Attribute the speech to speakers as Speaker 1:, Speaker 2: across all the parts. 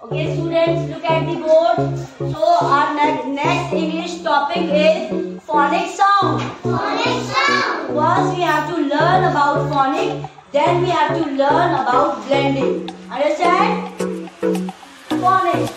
Speaker 1: Okay, students, look at the board. So our next English topic is phonic sound.
Speaker 2: Phonic sound.
Speaker 1: First we have to learn about phonic, then we have to learn about blending. Understand? Phonic.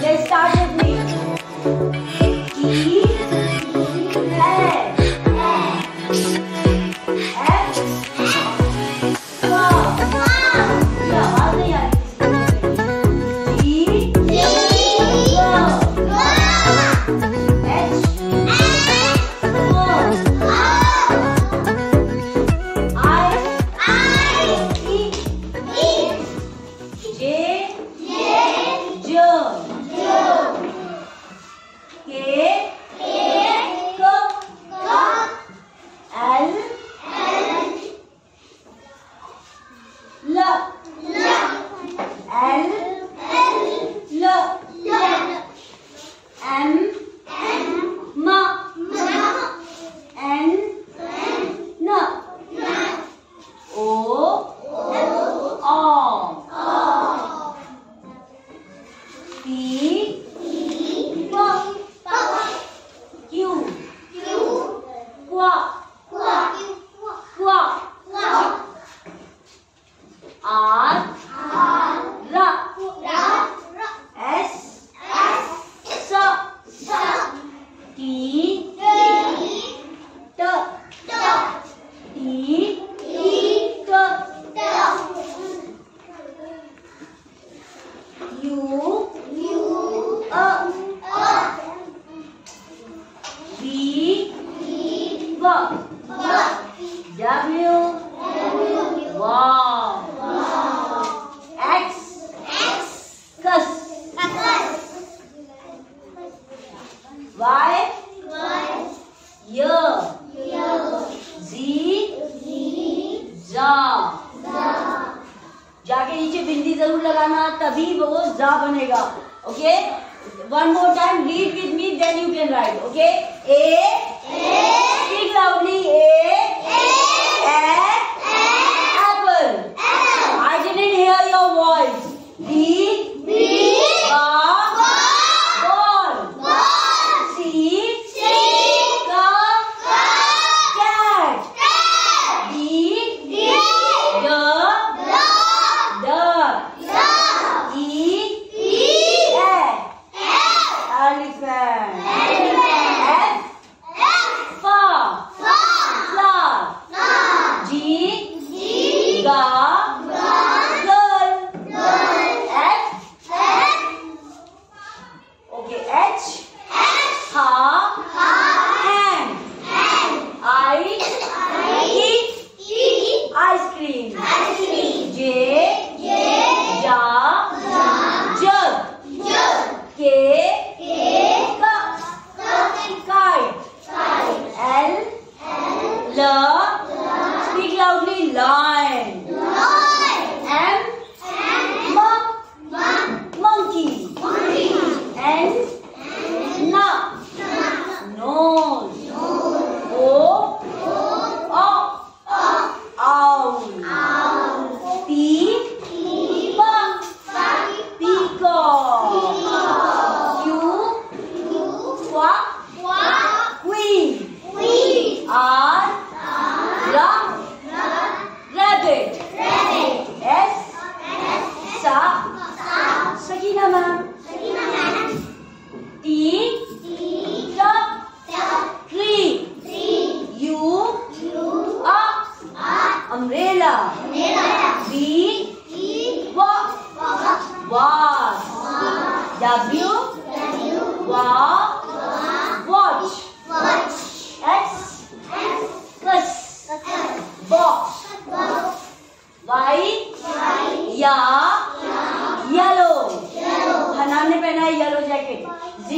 Speaker 1: Let's start with me. E, F, जाके नीचे बिंदी जरूर लगाना, तभी वो जा बनेगा. Okay, one more time, read with me, then you can write. Okay, A, speak loudly. A, apple. I didn't hear your voice. B, ball. C,
Speaker 2: Girl.
Speaker 1: W, watch. X, cuss. Box. Y, yellow. Hanan ने पहना है yellow jacket. Z,